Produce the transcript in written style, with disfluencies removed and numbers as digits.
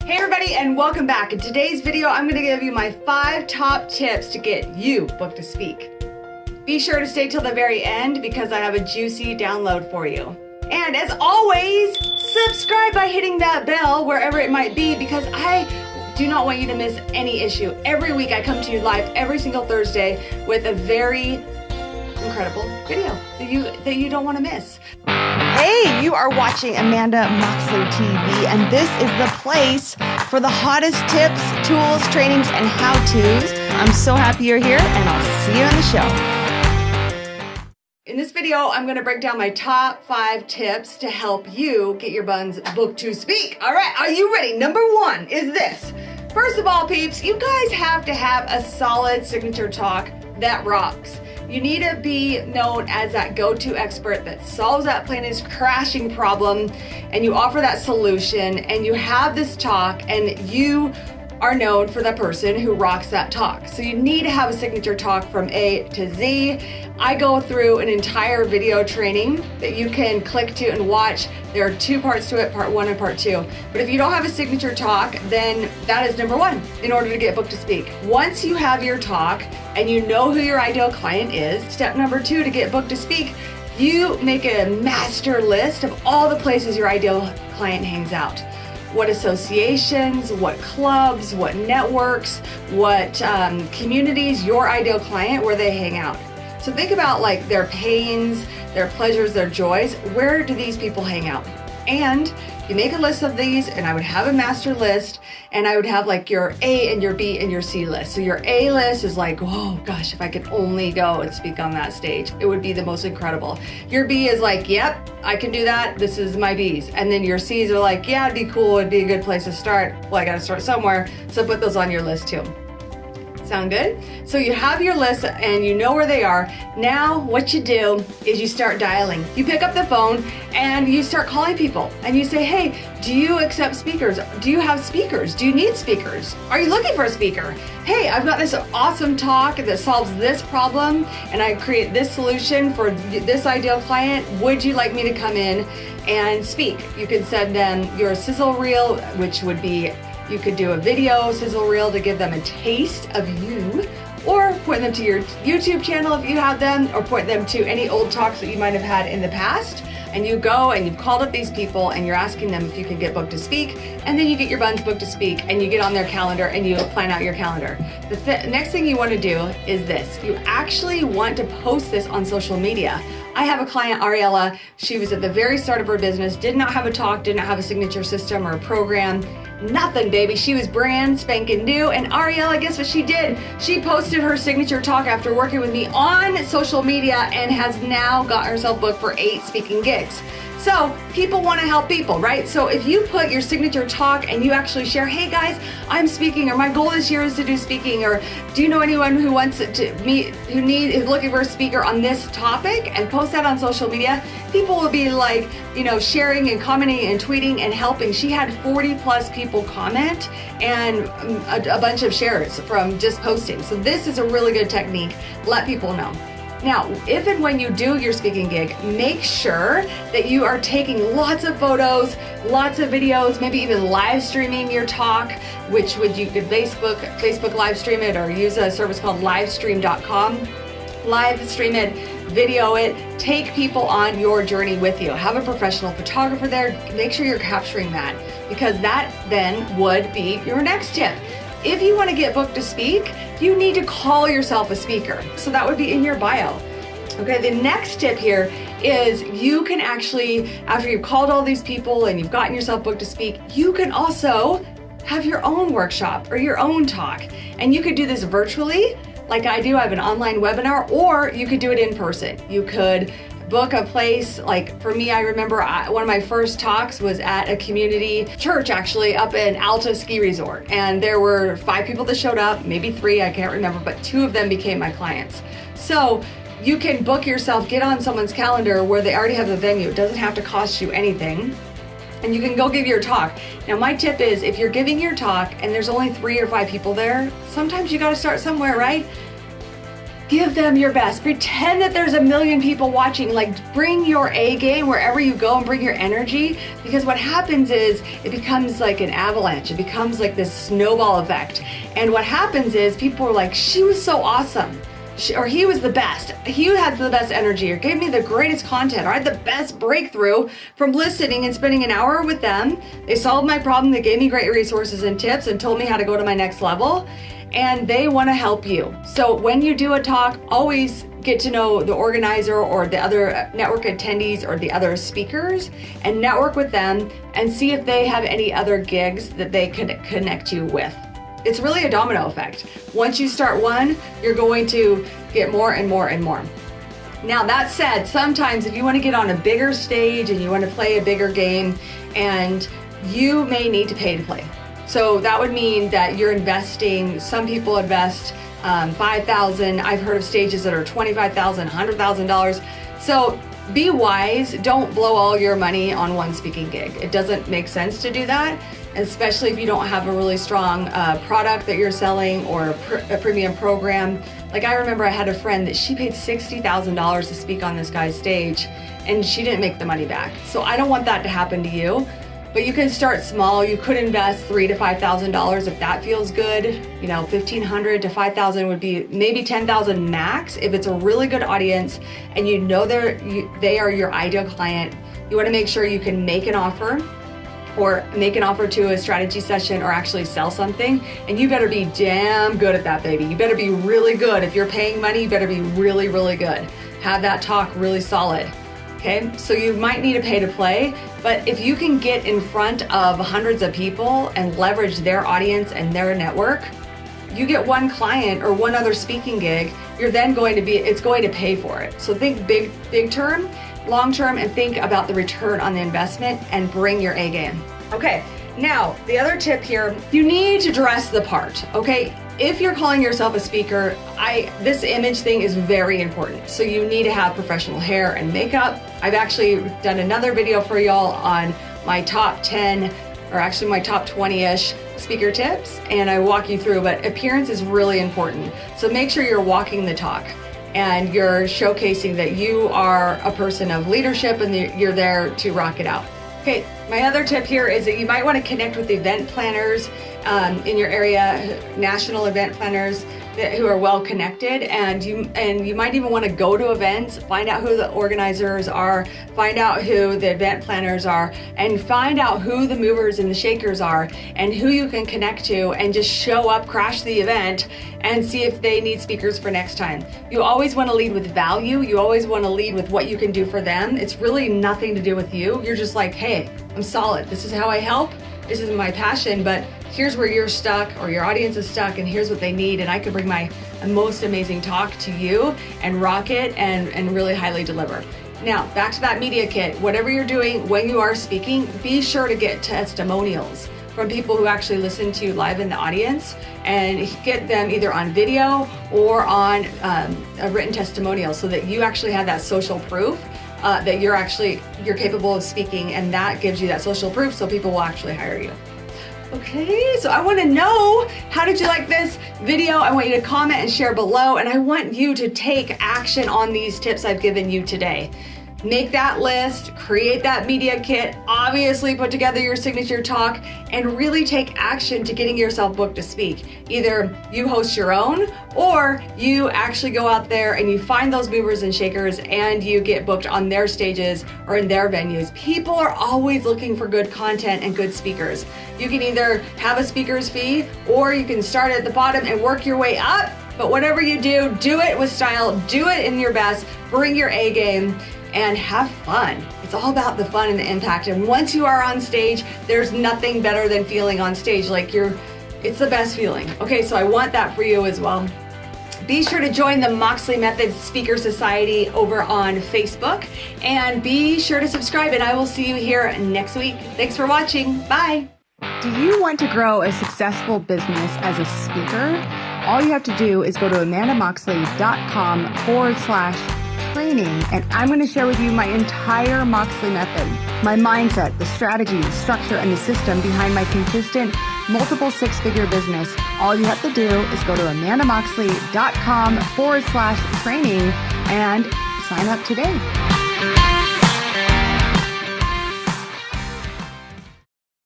Hey everybody, and welcome back. In today's video, I'm going to give you my 5 top tips to get you booked to speak. Be sure to stay till the very end because I have a juicy download for you. And as always, subscribe by hitting that bell wherever it might be because I do not want you to miss any issue. Every week I come to you live every single Thursday with a very incredible video that you don't want to miss. Hey, you are watching Amanda Moxley TV, and this is the place for the hottest tips, tools, trainings, and how-tos. I'm so happy you're here, and I'll see you in the show. In this video, I'm going to break down my top 5 tips to help you get your buns booked to speak. All right, are you ready? Number 1 is this. First of all, peeps, you guys have to have a solid signature talk that rocks. You need to be known as that go-to expert that solves that plainest crashing problem, and you offer that solution, and you have this talk, and you are known for the person who rocks that talk. So you need to have a signature talk from A to Z. I go through an entire video training that you can click to and watch. There are 2 parts to it, part 1 and part 2. But if you don't have a signature talk, then that is number 1 in order to get booked to speak. Once you have your talk and you know who your ideal client is, step number 2 to get booked to speak, you make a master list of all the places your ideal client hangs out. What associations, what clubs, what networks, what communities your ideal client, where they hang out. So think about like their pains, their pleasures, their joys. Where do these people hang out? And you make a list of these, and I would have a master list, and I would have like your A and your B and your C list. So your A list is like, oh gosh, if I could only go and speak on that stage, it would be the most incredible. Your B is like, yep, I can do that. This is my B's. And then your C's are like, yeah, it'd be cool. It'd be a good place to start. Well, I got to start somewhere. So put those on your list too. Sound good? So you have your list and you know where they are. Now what you do is you start dialing. You pick up the phone and you start calling people and you say, hey, do you accept speakers? Do you have speakers? Do you need speakers? Are you looking for a speaker? Hey, I've got this awesome talk that solves this problem and I create this solution for this ideal client. Would you like me to come in and speak? You can send them your sizzle reel, which would be you could do a video sizzle reel to give them a taste of you, or point them to your YouTube channel if you have them, or point them to any old talks that you might have had in the past. And you go and you've called up these people and you're asking them if you can get booked to speak, and then you get your buns booked to speak and you get on their calendar and you plan out your calendar. The next thing you want to do is this. You actually want to post this on social media. I have a client, Ariella. She was at the very start of her business, did not have a talk, did not have a signature system or a program. Nothing, baby. She was brand spanking new. And Ariella, guess what she did? She posted her signature talk after working with me on social media and has now got herself booked for 8 speaking gigs. So people want to help people, right? So if you put your signature talk and you actually share, hey guys, I'm speaking, or my goal this year is to do speaking, or do you know anyone who wants to meet, is looking for a speaker on this topic, and post that on social media, people will be like, sharing and commenting and tweeting and helping. She had 40 plus people comment and a bunch of shares from just posting. So this is a really good technique. Let people know. Now, if and when you do your speaking gig, make sure that you are taking lots of photos, lots of videos, maybe even live streaming your talk, you could Facebook live stream it, or use a service called livestream.com. Live stream it, video it, take people on your journey with you. Have a professional photographer there. Make sure you're capturing that, because that then would be your next tip. If you want to get booked to speak, you need to call yourself a speaker. So that would be in your bio. Okay, the next tip here is you can actually, after you've called all these people and you've gotten yourself booked to speak, you can also have your own workshop or your own talk. And you could do this virtually, like I do. I have an online webinar, or you could do it in person. You could book a place. Like for me, I remember one of my first talks was at a community church, actually up in Alta Ski Resort. And there were 5 people that showed up, maybe 3, I can't remember, but 2 of them became my clients. So you can book yourself, get on someone's calendar where they already have the venue. It doesn't have to cost you anything. And you can go give your talk. Now my tip is, if you're giving your talk and there's only 3 or 5 people there, sometimes you gotta start somewhere, right? Give them your best. Pretend that there's a million people watching. Like, bring your A game wherever you go and bring your energy, because what happens is it becomes like an avalanche. It becomes like this snowball effect. And what happens is people are like, she was so awesome. Or he was the best. He had the best energy, or gave me the greatest content, or I had the best breakthrough from listening and spending an hour with them. They solved my problem. They gave me great resources and tips and told me how to go to my next level. And they want to help you. So when you do a talk, always get to know the organizer or the other network attendees or the other speakers, and network with them and see if they have any other gigs that they could connect you with. It's really a domino effect. Once you start one, you're going to get more and more and more. Now, that said, sometimes if you want to get on a bigger stage and you want to play a bigger game, and you may need to pay to play. So that would mean that you're investing, some people invest $5,000. I've heard of stages that are $25,000, $100,000. So be wise. Don't blow all your money on one speaking gig. It doesn't make sense to do that, especially if you don't have a really strong product that you're selling or a premium program. Like, I remember I had a friend that she paid $60,000 to speak on this guy's stage, and she didn't make the money back. So I don't want that to happen to you. But you can start small. You could invest $3,000 to $5,000 if that feels good. You know, $1,500 to $5,000 would be maybe $10,000 max if it's a really good audience and you know they are your ideal client. You want to make sure you can make an offer, or make an offer to a strategy session, or actually sell something. And you better be damn good at that, baby. You better be really good. If you're paying money, you better be really, really good. Have that talk really solid. Okay, so you might need to pay to play, but if you can get in front of hundreds of people and leverage their audience and their network, you get one client or one other speaking gig, you're then it's going to pay for it. So think big term, long term, and think about the return on the investment and bring your A game. Okay, now the other tip here, you need to dress the part, okay? If you're calling yourself a speaker, this image thing is very important. So you need to have professional hair and makeup. I've actually done another video for y'all on my top 10, or actually my top 20-ish speaker tips, and I walk you through, but appearance is really important. So make sure you're walking the talk and you're showcasing that you are a person of leadership and you're there to rock it out. Okay, my other tip here is that you might want to connect with event planners in your area, national event planners who are well connected, and you might even want to go to events, find out who the organizers are, find out who the event planners are, and find out who the movers and the shakers are, and who you can connect to, and just show up, crash the event, and see if they need speakers for next time. You always want to lead with value. You always want to lead with what you can do for them. It's really nothing to do with you. You're just like, hey, I'm solid. This is how I help. This is my passion, but here's where you're stuck or your audience is stuck, and here's what they need, and I can bring my most amazing talk to you and rock it and really highly deliver. Now, back to that media kit. Whatever you're doing when you are speaking, be sure to get testimonials from people who actually listen to you live in the audience, and get them either on video or on a written testimonial, so that you actually have that social proof that you're capable of speaking, and that gives you that social proof so people will actually hire you. Okay, so I want to know, how did you like this video? I want you to comment and share below, and I want you to take action on these tips I've given you today. Make that list, create that media kit, obviously put together your signature talk, and really take action to getting yourself booked to speak. Either you host your own, or you actually go out there and you find those movers and shakers and you get booked on their stages or in their venues. People are always looking for good content and good speakers. You can either have a speaker's fee, or you can start at the bottom and work your way up. But whatever you do, do it with style, do it in your best, bring your A game, and have fun. It's all about the fun and the impact. And once you are on stage, there's nothing better than feeling on stage. It's the best feeling. Okay, so I want that for you as well. Be sure to join the Moxley Method Speaker Society over on Facebook, and be sure to subscribe, and I will see you here next week. Thanks for watching. Bye. Do you want to grow a successful business as a speaker? All you have to do is go to amandamoxley.com/training, and I'm going to share with you my entire Moxley method, my mindset, the strategy, the structure, and the system behind my consistent multiple six-figure business, all you have to do is go to amandamoxley.com/training and sign up today.